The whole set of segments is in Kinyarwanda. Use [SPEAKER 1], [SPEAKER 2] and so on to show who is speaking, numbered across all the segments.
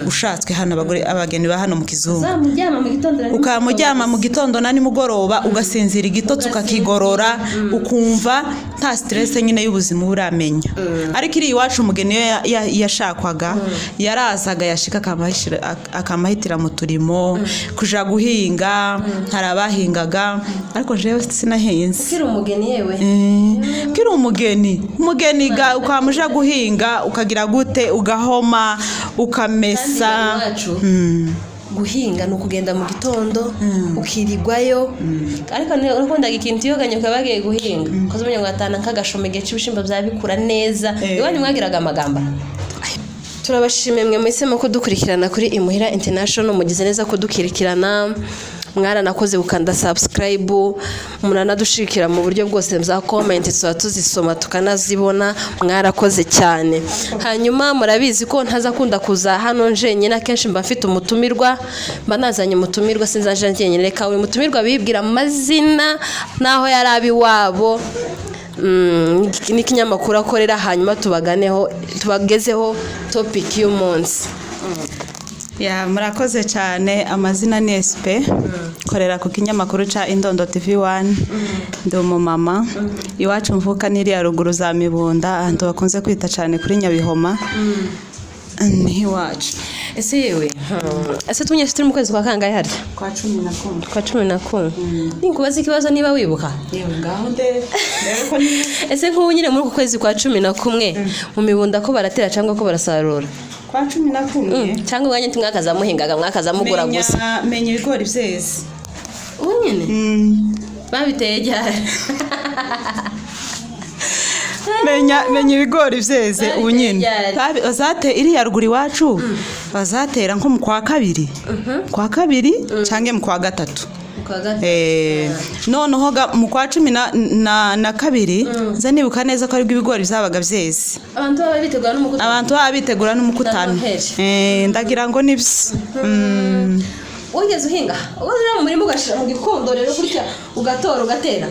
[SPEAKER 1] ushatswe hano abageni ba hano mu kizungu
[SPEAKER 2] ukamujyama
[SPEAKER 1] mu gitondo na nimugoroba ugasinzira igitotsi ukakigorora ukumva nta stress nyine y'ubuzima uramenya ariko iri iwacu umugeni yashakwaga yarazaga yashika akamahitira mu turimo kuja guhinga harabahingaga ariko jewe sinahinze
[SPEAKER 2] kiri umugeni yewe
[SPEAKER 1] kiri umugeni ukamuja guhinga ukagira gute ugahoma ukamesa
[SPEAKER 2] guhinga no kugenda mu gitondo ukirigwayo ariko urukundaga ikintu yoganye ukabagiye guhinga kozumenya ngo atana nkagashomege cy'ibishimba byabikura neza iwanyu mwagiraga amagamba turabashimye mwe mwisemo ko dukurikirana kuri Imuhira International mugize neza ko dukirikirana mwaranakoze ukanda subscribe munanadushikira mu buryo bwose bya comment tuba tuzisoma tukanazibona mwarakoze cyane hanyuma murabizi ko ntaza kunda kuza hano nje nyine akenshi mba mfite umutumirwa mba nazanye umutumirwa sinzaje nyine reka we mutumirwa bibwira amazina naho yarabi wabo n'ikinyamakuru akorera hanyuma tubagezeho topic y'umunsi
[SPEAKER 1] murakoze cyane amazina ni SP korera ku kinyamakuru ca Indondo TV1 ndi umumama iwacu mvuka niri ya ruguru za Mibunda ahantu bakunze kwita cyane kuri Nyabihoma ni iwacu
[SPEAKER 2] ese yewe ese tunyeshuri mu kwezi kwa kangahe hari
[SPEAKER 1] kwa 11
[SPEAKER 2] kwa 11 ninkubaza ikibazo niba wibuka
[SPEAKER 1] yewe ngaho nde ko ni
[SPEAKER 2] ese nk'ubu nyine muri ku kwezi kwa 11 mu Mibunda ko baratera cyangwa ko barasarura
[SPEAKER 1] kwa 11
[SPEAKER 2] cyangwa ubwanye ntimwakaza muhingaga mwakaza mugura gusa
[SPEAKER 1] menya ibigori byeze
[SPEAKER 2] unyine babiteye cyane
[SPEAKER 1] menya ibigori byeze ubunyine bazate iri ya ruguru iwacu bazatera nko mu kwa kabiri cyangwa mu kwa gatatu noneho mu kwa 12 za nibuka neza ko ari ibigori byabaga byeze abantu baba bitegura n'umukutano ndagira ngo nibyo
[SPEAKER 2] wigeze uhinga ubwo muri mugashira mu gikondo rero kurya ugatora ugatera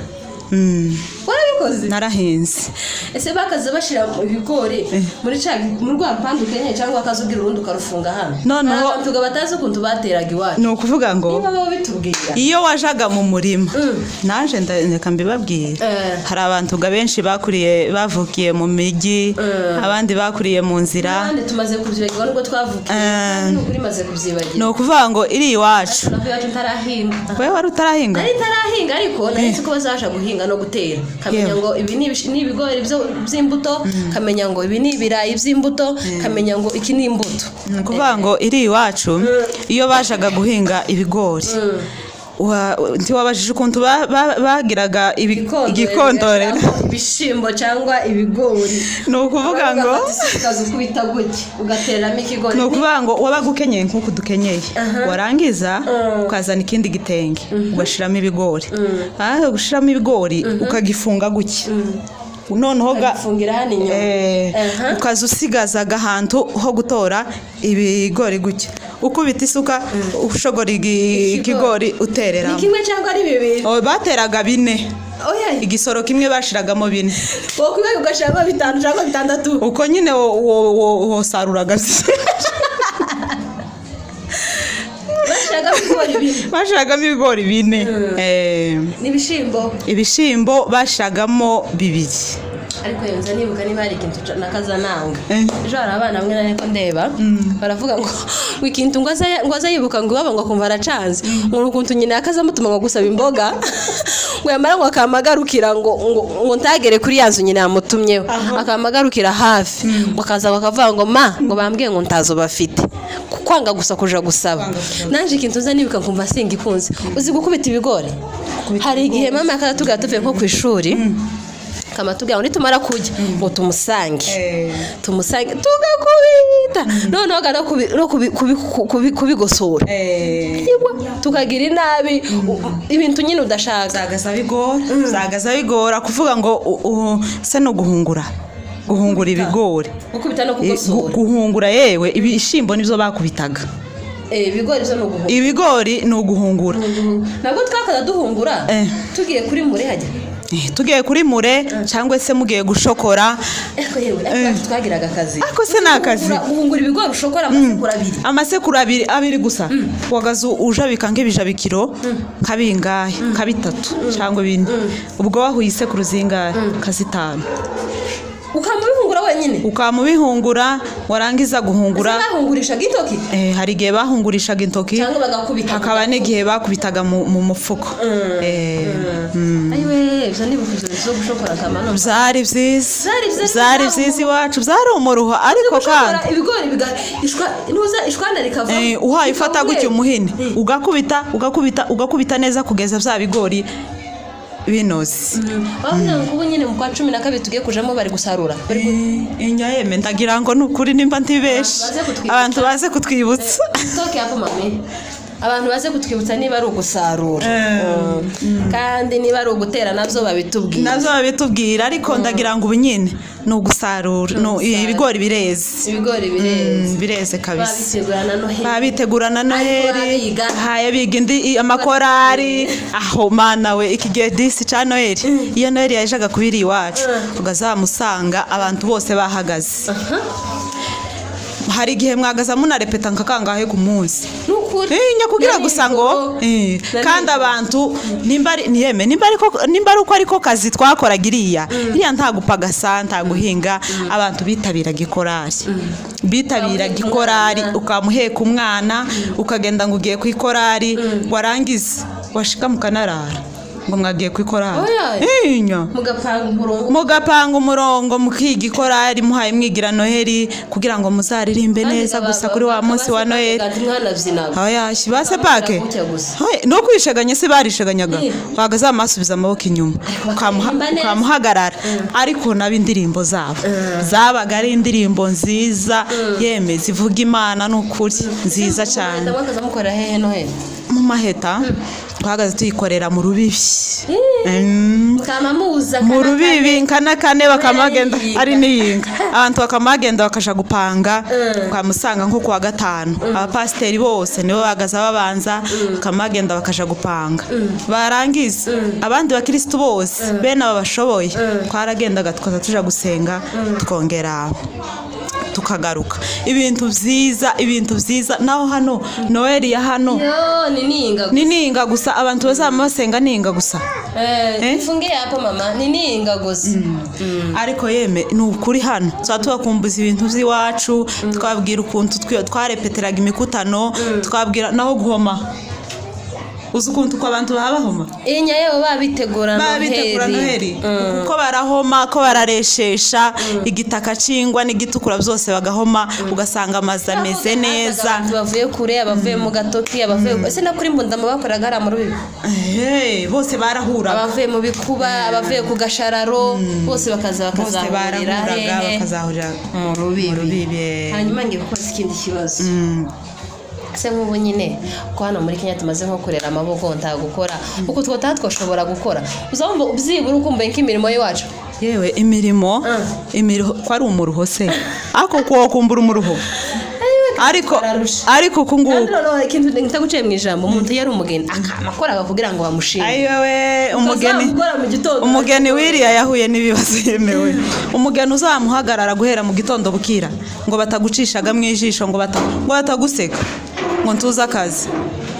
[SPEAKER 2] warabikoze
[SPEAKER 1] narahinze
[SPEAKER 2] ese bakaza bashira ibigori muri rwa mpande ukenye cyangwa akazugira urundi ukarufunga hano
[SPEAKER 1] noneho
[SPEAKER 2] tuga batazi ukuntu bateraga iwacu
[SPEAKER 1] ni ukuvuga ngo iyo wajaga mu murima naje ndeka mbibabwira hari abantu benshi bavukiye mu migi abandi bakuriye mu nzira
[SPEAKER 2] abandi tumaze kubyibagirwa nubwo twavukiye n'ukuri maze kubyibagira
[SPEAKER 1] ni ukuvuga ngo iri iwacu wewe wari utarahinga
[SPEAKER 2] ariko nahise ko bazaje guhinga no gutera kamenya ngo ibi ni ibigori by'imbuto kamenya ngo ibi ni ibirayi by'imbuto kamenya ngo iki ni imbuto
[SPEAKER 1] kuvuga ngo iri iwacu iyo bajaga guhinga ibigori ntiwabajije ukuntu bagiraga igikondorera
[SPEAKER 2] ibishimbo cyangwa ibigori
[SPEAKER 1] ni ukuvuga ngo
[SPEAKER 2] ukazukubita gutya ugateramo ikigori
[SPEAKER 1] ni ukuvuga ngo wabaga ukenyeye nk'uko dukenyeye warangiza ukazana ikindi gitenge ugashiramo ibigori gushiramo ibigori ukagifunga gutya noneho ukaza usigaza agahantu ho gutora ibigori gutya ukubita isuka ushogora ikigori uterera
[SPEAKER 2] ni kimwe cyangwa ari bibiri
[SPEAKER 1] bateraga 4 igisoro kimwe bashiragamo 4
[SPEAKER 2] wowe kwiga ugashiramo 5 cyangwa 6
[SPEAKER 1] uko nyine wosaruraga bashiragamo ibigori 4 ibishimbo bashiragamo 2
[SPEAKER 2] ariko yonza nibuka niba ari ikintu nakaza nanga ejo hari abana bamwe nariko ndeba baravuga ngo ikintu ngo aza yibuka ngo baba ngo kumva aracanze ngo ukuntu nyine akaza mutuma ngo gusaba imboga ngo yamara ngo akamagarukira ngo ntagere kuri yanzu nyine yamutumyeho akamagarukira hafi bakaza bakavuga ngo ngo bambwiye ngo ntazo bafite kwanga gusa kuja gusaba nanje ikintu nza nibuka kumva singikunze uzi gukubita ibigori hari igihe mama akatuga tuvuye nko ku ishuri kama tugira ngo tumara kujya ngo tumusange tugakubita noneho gana kubigosora tukagira inabi ibintu nyine udashaka
[SPEAKER 1] zagaza bigora kuvuga ngo se no guhungura ibigori
[SPEAKER 2] gukubita no kugosora
[SPEAKER 1] guhungura yewe ibishimbo nivyo bakubitaga
[SPEAKER 2] ibigori
[SPEAKER 1] no guhungura
[SPEAKER 2] nabwo twakaza duhungura tugiye kuri muri hajya
[SPEAKER 1] tugiye kuri mure cyangwa se mugiye gushokora
[SPEAKER 2] twagiraga akazi
[SPEAKER 1] ako se nakazi
[SPEAKER 2] guhungura ibigori ushokora
[SPEAKER 1] amasekuru abiri gusa wagazu ujabika nk'ibijabikiro kabingahe kabitatu cyangwa bine ubwo wahuye isekuru zingahe kazitanu
[SPEAKER 2] ukamubihungura wenyine
[SPEAKER 1] ukamubihungura warangiza guhungura
[SPEAKER 2] bahungurishaga intoki
[SPEAKER 1] hari igihe bahungurishaga intoki
[SPEAKER 2] cyangwa bagakubita
[SPEAKER 1] hakaba n'igihe bakubitaga mu mufuko
[SPEAKER 2] ayiwe ibyo ni bukuzo zo gushokora kamano
[SPEAKER 1] byari byiza iwacu byari umuruho ariko kandi
[SPEAKER 2] ibigori ishwana rikava
[SPEAKER 1] uhaye ufata gutyo umuhini ugakubita neza kugeza bya bigori binoze
[SPEAKER 2] bavuga ngo ubu nyine mu kwa 12 tugiye kujamo bari gusarura
[SPEAKER 1] inyayeme ndagira ngo nukuri nimba ntibeshe abantu baze kutwibutsa
[SPEAKER 2] toke hapo mami abantu baze kutwibutsa niba ari ugusarura kandi niba ari ugutera navyo babitubwira ariko ndagira ngo ubunyine no gusarura no ibigori bireze kabisa babitegurana Noheli haye bigindi amakorari aho mana we ikigihe disi cha Noheli iyo Noheli yajaga kubiri iwacu ugazamusanga abantu bose bahagaze hari igihe mwagaza munarepeta nkakangahe ku munsi kugira gusa ngo kandi abantu nimba ariko kazi twakoraga iriya nta gupagasa nta guhinga abantu bitabiraga ikorari ukamuheka umwana ukagenda ngo ugiye ku ikorari warangiza washika mukanarara ngo mwagiye kwikorana mugapanga umurongo mukiga ikorari muhaye mwigira Noheli kugira ngo muzaririmbe neza gusa kuri wa munsi wa Noheli base pake no kwisheganya se barisheganyaga bagaze amasubiza amaboko inyuma ukamuhagarara ariko nabindirimbo zabo zabaga ari indirimbo nziza yeme zivuga Imana n'ukuri nziza cyane mu maheta twagaze tuyikorera mu rubibi mu rubibi nkana kane bakamagenda ari niyinga abantu bakamagenda bakaja gupanga ukamusanga nko kuwa gatanu abapasiteri bose nibo bagaza babanza bakamagenda bakaja gupanga barangiza abandi bakristo bose bene abashoboye twaragendaga tukaza tuja gusenga tukongera tukagaruka ibintu byiza naho hano Noheli ya hano ni ninga gusa abantu bazamasenga ninga gusa ifunge hapo mama ni ninga gusa
[SPEAKER 1] ariko yeme n'ukuri hano tubakumbuza ibintu by'iwacu twabwira ukuntu twarepeteraga imikutano twabwira naho guhoma uzukuntu ko abantu babahoma
[SPEAKER 2] inyaye babitegura
[SPEAKER 1] Noheli uko barahoma ko barareshesha igitaka cingwa n'igitukura byose bagahoma ugasanga amazi ameze neza
[SPEAKER 2] bavuye kure abavuye mu gatoki abavuye ese na kuri mbunda bakoraga ara mu rubibi
[SPEAKER 1] bose barahura
[SPEAKER 2] abavuye mu bikuba abavuye ku gashararo bose bakazahurira mu rubibi hanyuma ngiye gukora ikindi kibazo se nk'ubu nyine ko hano muri Kenya tumaze nko kurera amaboko ntagukora uko twashobora gukora uzabumva ubyibura ukumbuye nk'imirimo y'iwacu
[SPEAKER 1] yewe imirimo ko ari umuruho se ako kumbura umuruho ariko kunguko
[SPEAKER 2] ikintu ntaguciye mu ijambo umuntu yari umugeni akamakora kugira ngo bamushime
[SPEAKER 1] ayiwe umugeni wiriya yahuye n'ibibazo yemewe umugeni uzamuhagarara guhera mu gitondo bukira ngo batagucishaga mu ijisho ngo bataguseka ngo ntuza akazi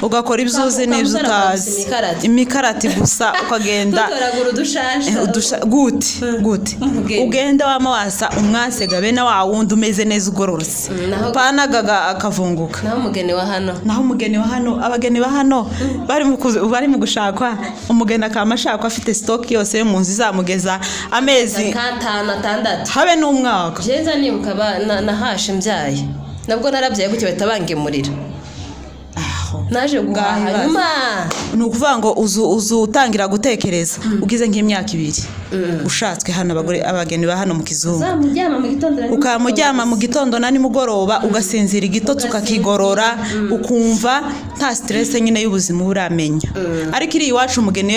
[SPEAKER 1] ugakora ibyuzi n'ibyo utazi imikarati gusa ukagenda gute ugenda wamawasa umwasega bene wa wundi umeze neza ugororose upanaga akavunguka
[SPEAKER 2] naho
[SPEAKER 1] umugeni wa hano abageni ba hano bari mu gushakwa umugeni akamashakwa afite stock yose yo mu nzu izamugeza amezi
[SPEAKER 2] 5-6
[SPEAKER 1] habe n'umwaka
[SPEAKER 2] jeza nibuka nahashe mbyaye nabwo narabyaye gutyo batabangemurira naje guhaha nyuma
[SPEAKER 1] nukuvuga ngo uzu utangira gutekereza ugize nk'imyaka 2 ushatswe hano abageni ba hano mu kizungu ukamujyama mu gitondo na nimugoroba ugasinzira igitotsi ukakigorora ukumva nta stress nyine y'ubuzima uramenya ariko iri iwacu umugeni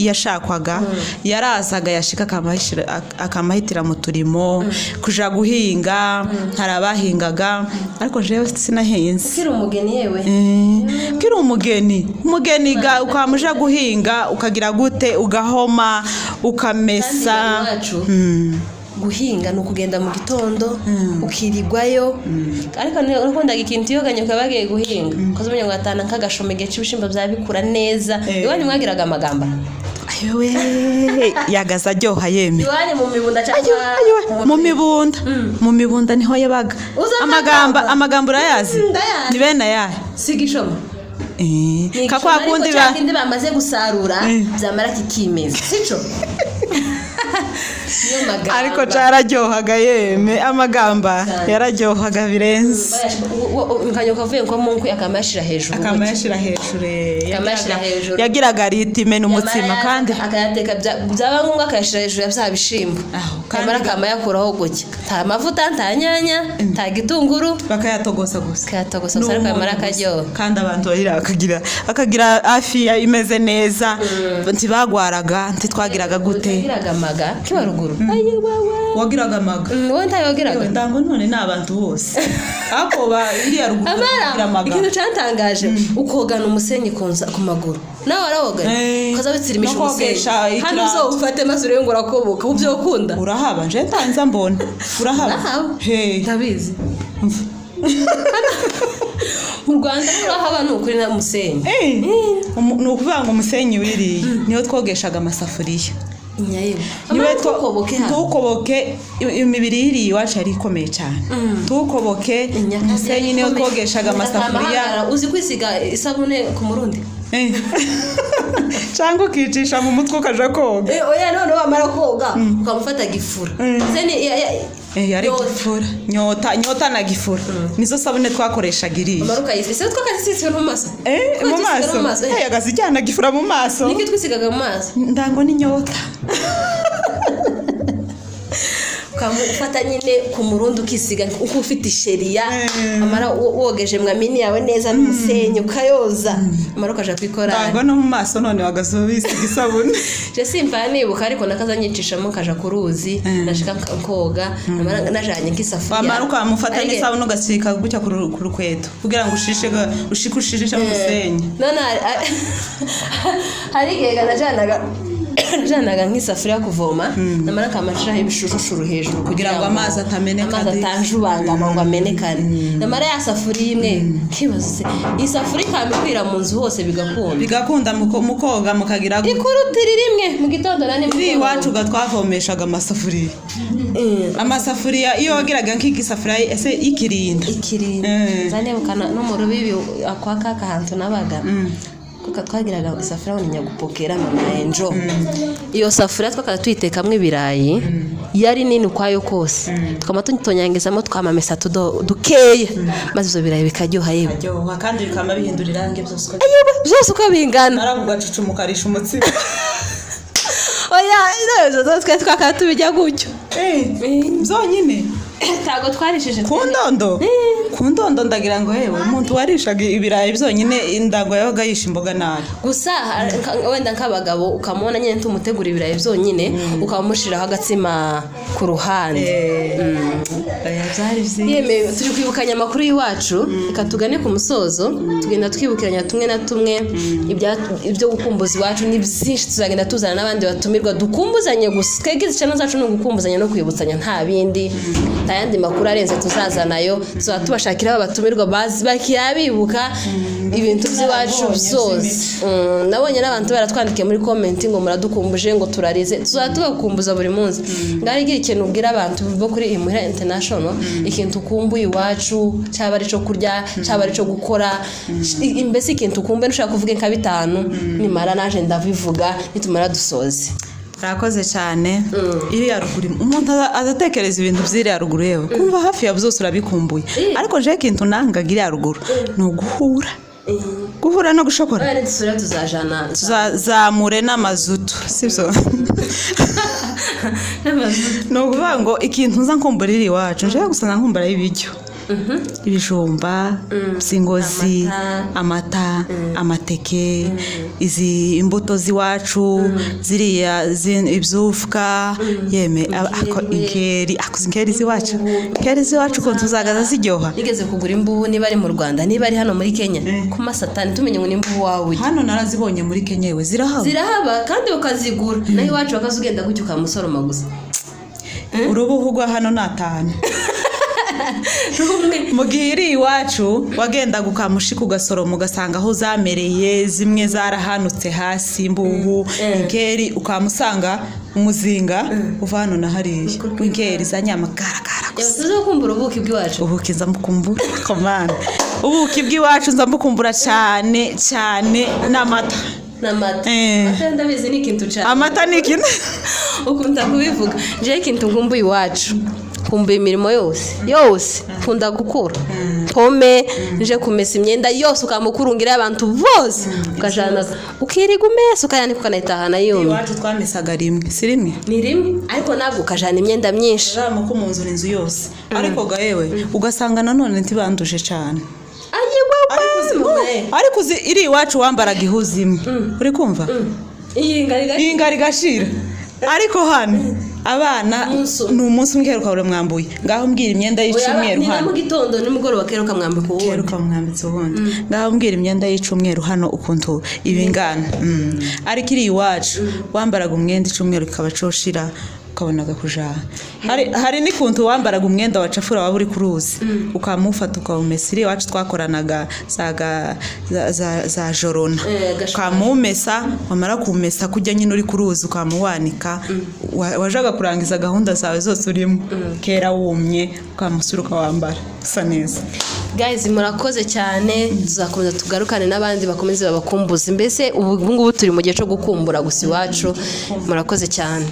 [SPEAKER 1] yashakwaga yarazaga yashika akamahitira mu turimo kuja guhinga harabahingaga ariko jewe sinahinze
[SPEAKER 2] kiri umugeni yewe
[SPEAKER 1] kiri umugeni ukamuja guhinga ukagira gute ugahoma ukamesa
[SPEAKER 2] guhinga no kugenda mu gitondo ukirigwayo ariko urukundaga ikintu yoganye ukabagiye guhinga koze umenya ngo atana nk'agashomege c'ibishimbo byabikura neza iwanyu mwagiraga amagamba
[SPEAKER 1] ayowe yagaza ryoha yeme
[SPEAKER 2] iwanyu mu mibunda
[SPEAKER 1] cyangwa mu mibunda niho yabaga amagamba urayazi ni bene yahe
[SPEAKER 2] sigishoma
[SPEAKER 1] kakwa kundi
[SPEAKER 2] bamaze gusarura byamara kikimeza sico
[SPEAKER 1] ariko cararyohaga yeme amagamba yararyohaga birenze
[SPEAKER 2] nkanyo kavuye nko munku akamashira hejuru
[SPEAKER 1] yagiraga ritime n'umutsima kandi
[SPEAKER 2] akayateka byaba ngombwa akayashira hejuru ya bya bishimbo kamara kamayakuraho guke nta mavuta nta nyanya nta gitunguru
[SPEAKER 1] bakayatogosa gusa
[SPEAKER 2] ariko kamara akaryoha
[SPEAKER 1] kandi abantu akagira afi imeze neza ntibagwaraga ntitwagiraga gute kibaruguru wagiraga amaga
[SPEAKER 2] wowe ntayogiraga
[SPEAKER 1] ndango none n'abantu bose ako ba iriya ruguru
[SPEAKER 2] amaga ikintu cyantangaje ukogana umusenyi ku maguru nawe arawoga kaza bitsirimisha umusenyi hano zo ufate maze urenge urakoboka ubyo ukunda
[SPEAKER 1] urahaba nje ntanza mbona urahaba
[SPEAKER 2] he ndabizi mu Rwanda urahaba n'ukuri na umusenyi ni ukuvuga ngo umusenyi wiriye niyo twogeshaga amasafuriya niwe tukoboke imibiri iri iwacu yari ikomeye cyane tukoboke umusenyi niyo twogeshaga amasafuriya uzi kwisiga isabune ku murundi
[SPEAKER 1] cyangwa ukicisha mu mutwe ukaja koga
[SPEAKER 2] oya none wamara koga ukamufata gifura
[SPEAKER 1] yari gifura nyota na gifura nizo sabune twakoreshaga iri
[SPEAKER 2] amaruka yifise twakasisiwe mu maso
[SPEAKER 1] mu maso yagazijyana gifura mu maso
[SPEAKER 2] niki twisigaga mu maso
[SPEAKER 1] ndango ni nyota
[SPEAKER 2] ukamufata nyine ku murundi ukisiga uko ufite isheriya amara wogeje mwamini yawe neza n'umusenyi ukayoza amara ukaja kwikora
[SPEAKER 1] ndango no mu maso none wagazobisiga isabune
[SPEAKER 2] je simva nibuka ariko nakaza nyicishamo kaja ku ruzi nashika koga amara najanye nk'isafuriya
[SPEAKER 1] amara ukamufata n'isabune ugasika gutya ku rukweto kugira ngo ushikushishe mu musenyi
[SPEAKER 2] none hari igihe najanaga nk'isafuriya kuvoma namara kamashiraho ibishushuru hejuru
[SPEAKER 1] kugira ngo amazi atameneka
[SPEAKER 2] atanjubangama ngo amenekane namara ya safuriya imwe kibazo isafuriya kamikwira mu nzu hose
[SPEAKER 1] bigakunda mu koga mukagira
[SPEAKER 2] ikurutira rimwe mu gitondo nani
[SPEAKER 1] muri iwacu gatwavomeshaga amasafuriya iyo wagiraga nk'igisafuriya ese ikirinda
[SPEAKER 2] zanebukana no mu rubibi akwa kaka hantu nabaga kuko twagiraga isafuriya ni nyagupokera mama enjo iyo safuriya twakara tuyitekamwe ibirayi yari nini kwayo kose twama tutonyangezamo twamamesa dukeye maze izo birayi bikaryoha yewe
[SPEAKER 1] kandi bikama bihindura irange
[SPEAKER 2] byose uko bingana
[SPEAKER 1] naravugacucumukarisha umutsima
[SPEAKER 2] oya izo twe twakara tubijya gutyo
[SPEAKER 1] zonyine
[SPEAKER 2] tago twarishije
[SPEAKER 1] ku ndondo ndagira ngo yewe umuntu warishaga ibirayi byonyine indango yabaga yisha imboga nabi
[SPEAKER 2] gusa wenda nk'abagabo ukamubona nyine tumutegura ibirayi byonyine ukamushiraho agatsima ku ruhande yeme turi kwibukanya amakuru y'iwacu ikatugane ku musozo tugenda twibukiranya tumwe na tumwe ibyo gukumbuza iwacu ni byinshi tuzagenda tuzana n'abandi batumirwa dukumbuzanye gusa twebwe icyano zacu no gukumbuzanya no kwibutsanya nta bindi tayandi makuru arenze tuzazanayo tuba tubashakira abatumirwa bakiyabibuka ibintu by'iwacu byose nabonye n'abantu baratwandikiye muri comment ngo muradukumbuje ngo turarize tuzatubakumbuza buri munsi ngari igira ikintu ubwira abantu bo kuri Imuhira International ikintu ukumbuye iwacu cyaba ari cyo kurya cyaba ari cyo gukora imbese ikintu ukumbuye nushaka kuvuga nka bitanu nimara naje ndabivuga nitumara dusoze
[SPEAKER 1] Rakoze cyane iri ya ruguru umuntu azatekereza ibintu by'iri ya ruguru yewe kumva hafi ya byose urabikumbuye ariko je kintu nangaga iri ya ruguru no guhura no gushokora
[SPEAKER 2] tuzajana
[SPEAKER 1] tuzamure n'amazutu sibyo no kuvuga ngo ikintu nza nkumbura iri iwacu nje gusanga nkumbura ibiryo ibijumba by'ingozi, amata, amateke, izi imbuto z'iwacu ziriya ibyufuka yeme inkeri z'iwacu ko tuzagaza ziryoha.
[SPEAKER 2] nigeze kugura imbubu niba ari mu Rwanda niba ari hano muri Kenya ku masatani tumenye ngo nimbubu wawe
[SPEAKER 1] hano narazibonye muri Kenya yewe
[SPEAKER 2] zirahaba kandi ukazigura naho iwacu bakazugenda gutyo ukamusoroma gusa
[SPEAKER 1] urubuhu rwa hano natahane mu gihe iri iwacu wagenda gukamushika ugasoroma ugasanga aho zamereye zimwe zarahanutse hasi imbuhu inkeri ukamusanga umuzinga uva hano na hariya inkeri za nyamagaragara
[SPEAKER 2] gusa tuzo kumbura ubuki bw'iwacu
[SPEAKER 1] ubuki nzamukumbura komana ubuki bw'iwacu nzamukumbura cyane cyane n'amata
[SPEAKER 2] amata ndabizi ni ikintu cyane
[SPEAKER 1] amata ni ikintu
[SPEAKER 2] ukunda kubivuga je ikintu ngumbuye iwacu kumbuye imirimo yose kunda gukura pome nje kumesa imyenda yose ukamukurungira abantu bose ukajana ukiriga umesa ukayanika ukanayitahana yombi
[SPEAKER 1] iwacu twamesaga rimwe si rimwe
[SPEAKER 2] ni rimwe ariko nabwo ukajana imyenda myinshi
[SPEAKER 1] ko mu nzu n'inzu yose ariko gayewe ugasanga nanone ntibanduje cyane ariko iri iwacu wambaraga ihuzi imwe uri kumva iyi ngari gashira ariko hano abana ni umunsi umwe heruka mwambuye ngaho mbwira imyenda y'icumweru hano
[SPEAKER 2] mu gitondo nimugoroba keruka mwambika ubundi
[SPEAKER 1] keruka mwambitse ubundi ngaho mbwira imyenda y'icumweru hano ukuntu ibingana ariko iri iwacu wambaraga umwenda icumweru kikaba coshira ukabonaga kujaha hari n'ikuntu wambaraga umwenda wacafura waba uri kuruzi ukamufata ukawumesa iri iwacu twakoranaga za jorona ukamumesa wamara kumesa kujya nyine uri kuruzi ukamuwanika wajaga kurangiza gahunda zawe zose urimo kera wumye ukamusura ukawambara usa neza.
[SPEAKER 2] Guys murakoze cyane tuzakomeza tugarukane n'abandi bakomeze babakumbuza mbese ubu ngubu turi mu gihe cyo gukumbura gusa iwacu murakoze cyane.